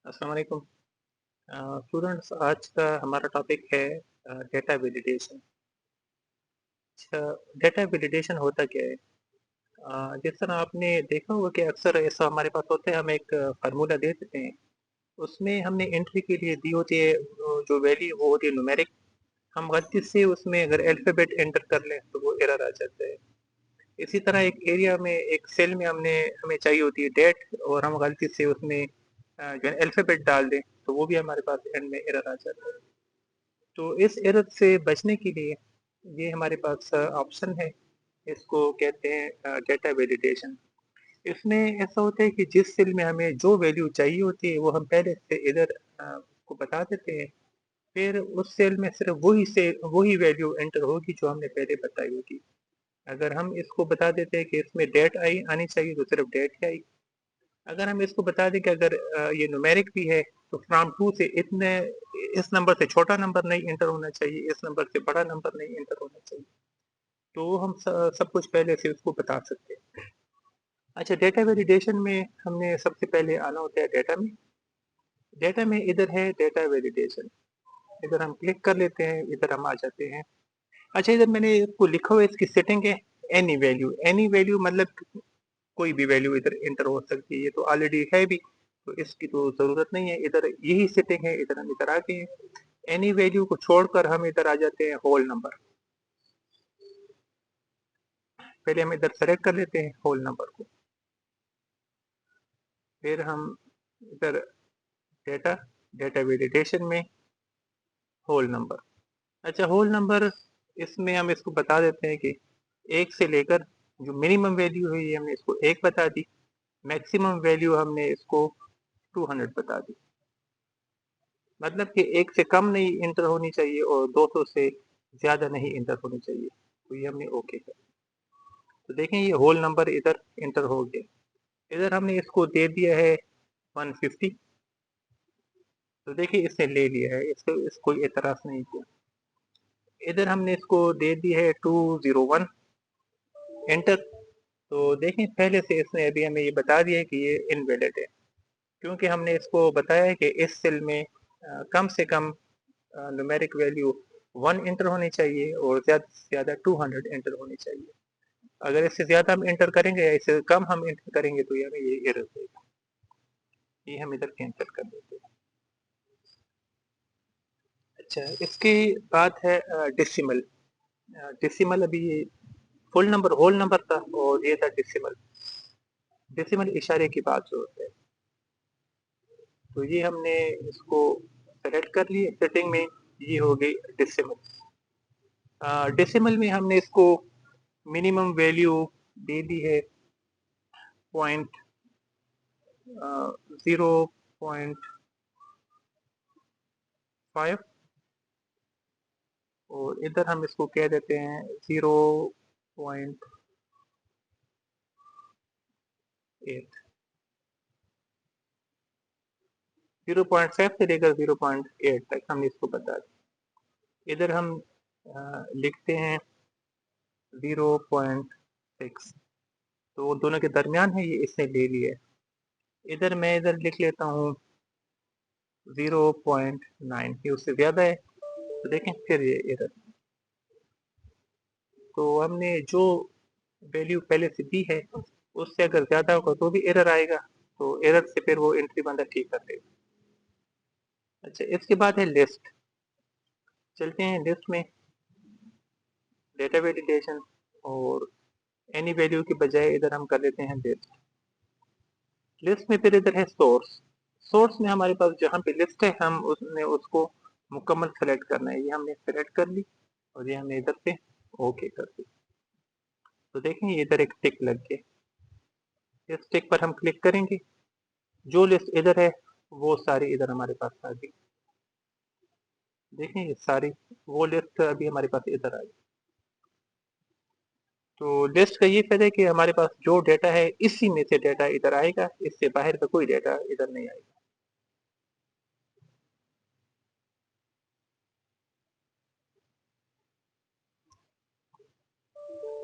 अस्सलाम वालेकुम। स्टूडेंट्स, आज का हमारा टॉपिक है डेटा वैलिडेशन। अच्छा, डेटा वैलिडेशन होता क्या है? जिस तरह आपने देखा होगा कि अक्सर ऐसा हमारे पास होता है, हम एक फार्मूला दे देते हैं, उसमें हमने एंट्री के लिए दी होती है जो वैल्यू वो होती है न्यूमेरिक। हम गलती से उसमें अगर अल्फ़ाबेट एंटर कर लें तो वो एरर आ जाता है। इसी तरह एक एरिया में एक सेल में हमें चाहिए होती है डेट, और हम गलती से उसमें जो है अल्फ़ाबेट डाल दें तो वो भी हमारे पास एंड में एरर आ जाता है। तो इस एरर से बचने के लिए ये हमारे पास ऑप्शन है, इसको कहते हैं डेटा वैलिडेशन। इसमें ऐसा होता है कि जिस सेल में हमें जो वैल्यू चाहिए होती है वो हम पहले से इधर को बता देते हैं। फिर उस सेल में सिर्फ वही वैल्यू एंटर होगी जो हमने पहले बताई होगी। अगर हम इसको बता देते हैं कि इसमें डेट आनी चाहिए तो सिर्फ डेट ही आएगी। अगर हम इसको बता दें कि अगर ये न्यूमेरिक भी है तो फ्रॉम 2 से इतने इस नंबर से छोटा नंबर नहीं एंटर होना चाहिए, इस नंबर से बड़ा नंबर नहीं एंटर होना चाहिए। तो हम सब कुछ पहले से उसको बता सकते हैं। अच्छा, डेटा वैलिडेशन में हमने सबसे पहले आना होता है डेटा में। डेटा में इधर है डेटा वैलिडेशन। इधर हम क्लिक कर लेते हैं, इधर हम आ जाते हैं। अच्छा, इधर मैंने इसको लिखा हुआ है, इसकी सेटिंग है एनी वैल्यू मतलब कोई भी वैल्यू इधर एंटर हो सकती है। ये तो ऑलरेडी है भी, तो इसकी तो ज़रूरत नहीं है। इधर यही सेटिंग है, इधर हम इधर आ गए हैं। एनी वैल्यू को छोड़कर हम इधर आ जाते हैं होल नंबर। पहले हम इधर सेलेक्ट कर लेते हैं होल नंबर को, फिर हम इधर डेटा डेटा वैलिडेशन में होल नंबर। अच्छा, होल नंबर इसमें हम इसको बता देते हैं कि 1 से लेकर जो मिनिमम वैल्यू है ये हमने इसको 1 बता दी, मैक्सिमम वैल्यू हमने इसको 200 बता दी। मतलब कि 1 से कम नहीं एंटर होनी चाहिए और 200 से ज़्यादा नहीं एंटर होनी चाहिए। तो ये हमने ओके कर। तो देखें ये होल नंबर इधर एंटर हो गया। इधर हमने इसको दे दिया है 150। तो देखिए इसने ले लिया है, इसको कोई एतराज़ नहीं किया। इधर हमने इसको दे दी है 201 एंटर। तो देखें पहले से इसने अभी हमें ये बता दिया है कि ये इनवैलिड है, क्योंकि हमने इसको बताया है कि इस सेल में कम से कम न्यूमेरिक वैल्यू 1 एंटर होनी चाहिए और ज़्यादा से ज़्यादा 200 एंटर होनी चाहिए। अगर इससे ज़्यादा हम एंटर करेंगे या इससे कम हम एंटर करेंगे तो ये हमें ये एरर देगा। ये हम इधर कैंसिल कर देते हैं। अच्छा, इसके बाद है डेसिमल। डेसिमल अभी फुल नंबर होल नंबर था और ये था डेसिमल। डेसिमल इशारे की बात जो होता है, तो ये हमने इसको सेलेक्ट कर लिए सेटिंग में। ये हो गई डेसिमल। डेसिमल में हमने इसको मिनिमम वैल्यू दे दी है पॉइंट 0.5, और इधर हम इसको कह देते हैं 0.8। 0.5 से लेकर 0.8 तक हम इसको बता दें। इधर हम लिखते हैं 0.6, तो वो दोनों के दरमियान है, ये इसने ले लिया है। इधर मैं इधर लिख लेता हूँ 0.9, ये उससे ज़्यादा है। तो देखें फिर ये इधर, तो हमने जो वैल्यू पहले से दी है उससे अगर ज़्यादा होगा तो भी एरर आएगा। तो एरर से फिर वो एंट्री बंदा ठीक कर देगा। अच्छा, इसके बाद है लिस्ट। चलते हैं लिस्ट में, डेटा वैलिडेशन, और एनी वैल्यू की बजाय इधर हम कर लेते हैं लिस्ट। लिस्ट में फिर इधर है सोर्स। सोर्स में हमारे पास जहाँ पे लिस्ट है हम उसने उसको मुकम्मल सेलेक्ट करना है। ये हमने सेलेक्ट कर ली और ये हमने इधर पे ओके कर दी। तो देखें ये इधर एक टिक लग गया। इस टिक पर हम क्लिक करेंगे, जो लिस्ट इधर है वो सारी इधर हमारे पास आ गई। देखें ये सारी वो लिस्ट अभी हमारे पास इधर आ गई। तो लिस्ट का ये फायदा है कि हमारे पास जो डेटा है इसी में से डेटा इधर आएगा, इससे बाहर का कोई डेटा इधर नहीं आएगा।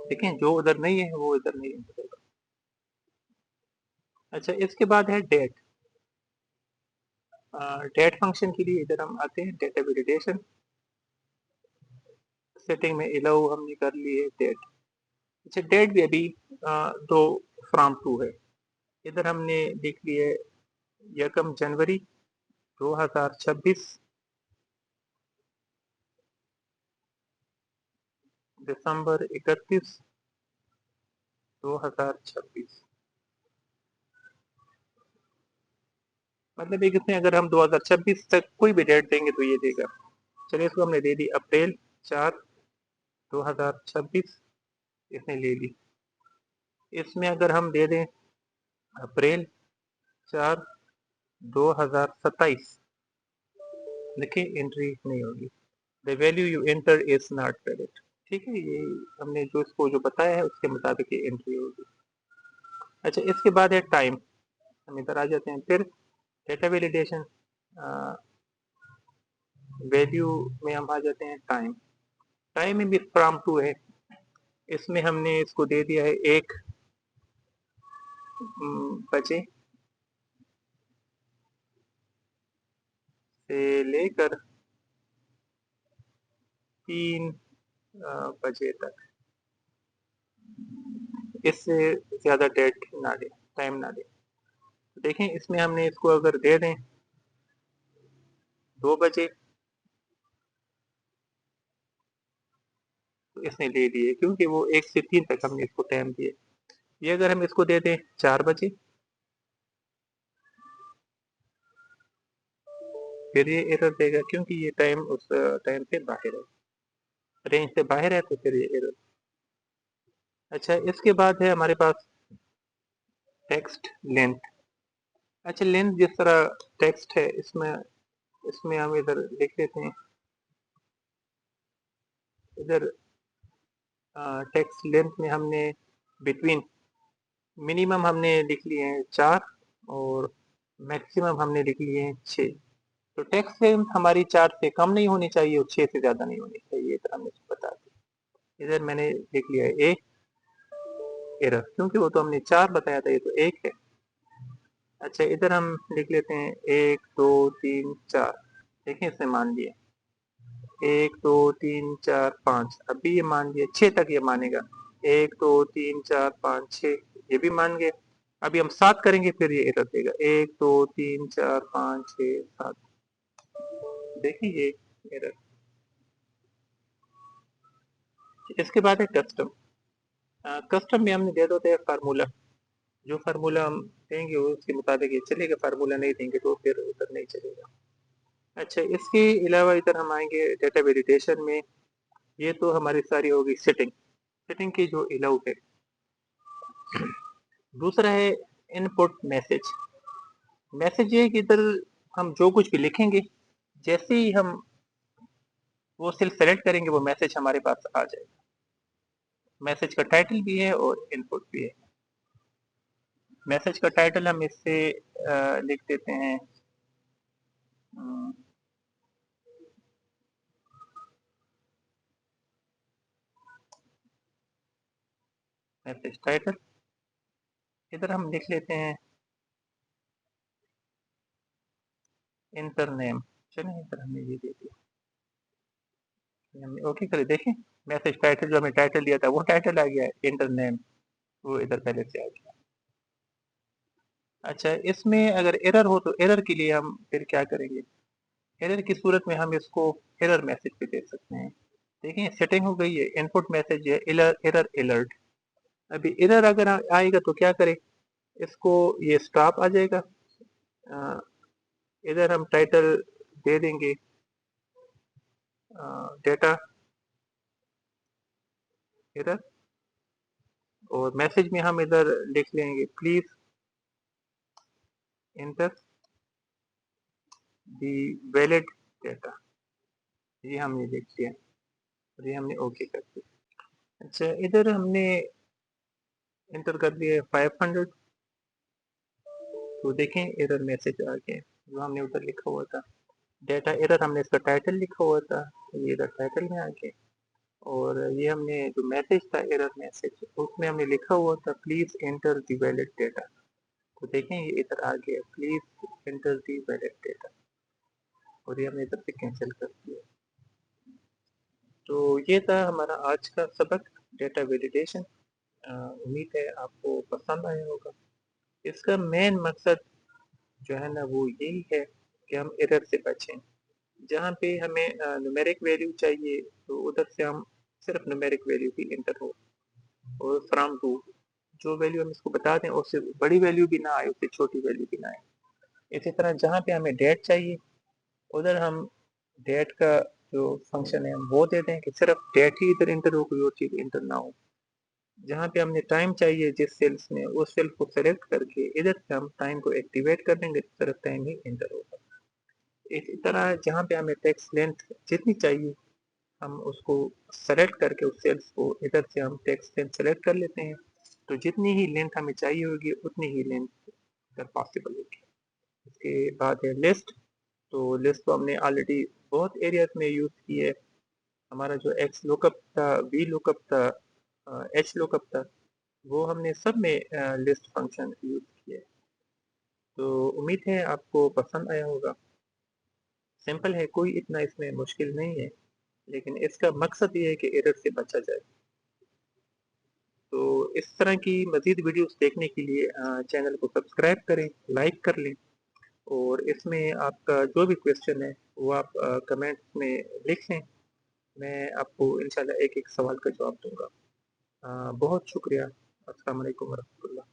देखें जो उधर नहीं है वो इधर नहीं है। अच्छा, इसके बाद है डेट। डेट फंक्शन के लिए इधर हम आते हैं, डेटा वैलिडेशन सेटिंग में अलाउ हमने कर ली है डेट। अच्छा, डेट भी अभी 2 फ्रॉम 2 है। इधर हमने लिख लिया है 1 जनवरी 2026, दिसंबर 31 2026। मतलब एक इसमें अगर हम 2026 तक कोई भी डेट देंगे तो ये देगा। चलिए इसको हमने दे दी अप्रैल 4 2026, इसने ले ली। इसमें अगर हम दे दें अप्रैल 4 2027, देखिए एंट्री नहीं होगी, the value you enter is not valid. ठीक है, ये हमने जो इसको जो बताया है उसके मुताबिक ये एंट्री होगी। अच्छा, इसके बाद है टाइम। हम इधर आ जाते हैं, फिर डेटा वैलिडेशन वैल्यू में हम आ जाते हैं टाइम। टाइम में भी फ्रॉम 2 है। इसमें हमने इसको दे दिया है 1 बजे से लेकर 3 बजे तक। इससे ज़्यादा डेट ना दे, टाइम ना दे। देखें, इसमें हमने इसको अगर दे दें 2 बजे, तो इसने ले लिए क्योंकि वो 1 से 3 तक हमने इसको टाइम दिए। ये अगर हम इसको दे दें 4 बजे, फिर ये एरर देगा क्योंकि ये टाइम उस टाइम से बाहर है, रेंज से बाहर है, तो फिर ये एरर। अच्छा, इसके बाद है हमारे पास टेक्स्ट लेंथ। अच्छा, लेंथ जिस तरह टेक्स्ट है, इसमें इसमें हम इधर लिख लेते हैं, इधर टेक्स्ट लेंथ में हमने बिटवीन, मिनिमम हमने लिख लिए हैं 4 और मैक्सिमम हमने लिख लिए हैं 6। तो टेक्स्ट लेंथ हमारी 4 से कम नहीं होनी चाहिए और 6 से ज़्यादा नहीं होनी चाहिए, इधर हमने बता दिया। इधर मैंने लिख लिया है एक एरर क्योंकि वो तो हमने 4 बताया था, ये तो 1 है। अच्छा, इधर हम लिख लेते हैं 1 2 3 4। देखिए, इसने मान लिया 1 2 3 4 5, अभी ये मान लिया 6 तक ये मानेगा। 1 2 3 4 5 6, ये भी मान गए। अभी हम 7 करेंगे, फिर ये एरर देगा 1 2 3 4 5 6 7। देखिए ये एरर। इसके बाद है कस्टम। कस्टम में हमने दे देते हैं फार्मूला। जो फार्मूला हम देंगे उसके मुताबिक ये चलेगा, फार्मूला नहीं देंगे तो फिर उधर नहीं चलेगा। अच्छा, इसके अलावा इधर हम आएंगे डेटा वेलिडेशन में। ये तो हमारी सारी होगी सेटिंग, सेटिंग की जो अलाउ है। दूसरा है इनपुट मैसेज। मैसेज ये है कि इधर हम जो कुछ भी लिखेंगे, जैसे ही हम वो सिर्फ सेलेक्ट करेंगे वो मैसेज हमारे पास आ जाएगा। मैसेज का टाइटल भी है और इनपुट भी है। मैसेज का टाइटल हम इससे लिख देते हैं मैसेज टाइटल। इधर हम लिख लेते हैं इंटर नेम। चलिए, इधर हमने ये दे दिया, हमने ओके करे। देखें, मैसेज टाइटल जो हमें टाइटल दिया था वो टाइटल आ गया है, इंटर नेम वो इधर पहले से आ गया। अच्छा, इसमें अगर एरर हो तो एरर के लिए हम फिर क्या करेंगे? एरर की सूरत में हम इसको एरर मैसेज पे दे सकते हैं। देखिए, सेटिंग हो गई है, इनपुट मैसेज है एरर अलर्ट। अभी एरर अगर आएगा तो क्या करें? इसको ये स्टॉप आ जाएगा। इधर हम टाइटल दे देंगे डेटा एरर, और मैसेज में हम इधर लिख लेंगे please inter the valid data. ये हमने लिख दिया और ये हमने ओके कर दिया। अच्छा, इधर हमने इंटर कर दिया है 500। तो देखें, एरर मैसेज आ गया जो हमने उधर लिखा हुआ था। डेटा एरर हमने इसका टाइटल लिखा हुआ था, ये इधर टाइटल में आ गया। और ये हमने जो मैसेज था एरर मैसेज, उसमें हमने लिखा हुआ था please enter the valid data. तो देखें, ये इधर आ गया please enter the valid data. और ये हमने इधर से कैंसिल कर दिया। तो ये था हमारा आज का सबक डेटा वैलिडेशन। उम्मीद है आपको पसंद आया होगा। इसका मेन मकसद जो है ना वो यही है कि हम एरर से बचें। जहाँ पे हमें न्यूमेरिक वैल्यू चाहिए तो उधर से हम सिर्फ न्यूमेरिक वैल्यू ही एंटर हो, और फ्रॉम टू जो वैल्यू हम इसको बता दें उससे बड़ी वैल्यू भी ना आए, उससे छोटी वैल्यू भी ना आए। इसी तरह जहाँ पे हमें डेट चाहिए उधर हम डेट का जो फंक्शन है हम वो दे दें कि सिर्फ डेट ही इधर इंटर हो, कोई और चीज़ इंटर ना हो। जहाँ पे हमने टाइम चाहिए जिस सेल्स में, उस सेल को सेलेक्ट करके इधर से हम टाइम को एक्टिवेट कर देंगे, तो सिर्फ टाइम ही इंटर होगा। इसी तरह जहाँ पे हमें टेक्स्ट लेंथ जितनी चाहिए हम उसको सेलेक्ट करके उस सेल्स को इधर से हम टेक्स्ट लेंथ सेलेक्ट कर लेते हैं, तो जितनी ही लेंथ हमें चाहिए होगी उतनी ही लेंथ इधर पॉसिबल होगी। इसके बाद है लिस्ट। तो लिस्ट तो हमने ऑलरेडी बहुत एरियाज में यूज़ की है। हमारा जो एक्स लुकअप था, वी लुकअप था, एच लुकअप था, वो हमने सब में लिस्ट फंक्शन यूज़ किया है। तो उम्मीद है आपको पसंद आया होगा। सिंपल है, कोई इतना इसमें मुश्किल नहीं है, लेकिन इसका मकसद ये है कि एरर से बचा जाए। तो इस तरह की मज़ीद वीडियोस देखने के लिए चैनल को सब्सक्राइब करें, लाइक कर लें, और इसमें आपका जो भी क्वेश्चन है वो आप कमेंट्स में लिख लें। मैं आपको इंशाल्लाह एक-एक सवाल का जवाब दूँगा। बहुत शुक्रिया। अस्सलाम वालेकुम वरहमतुल्लाह।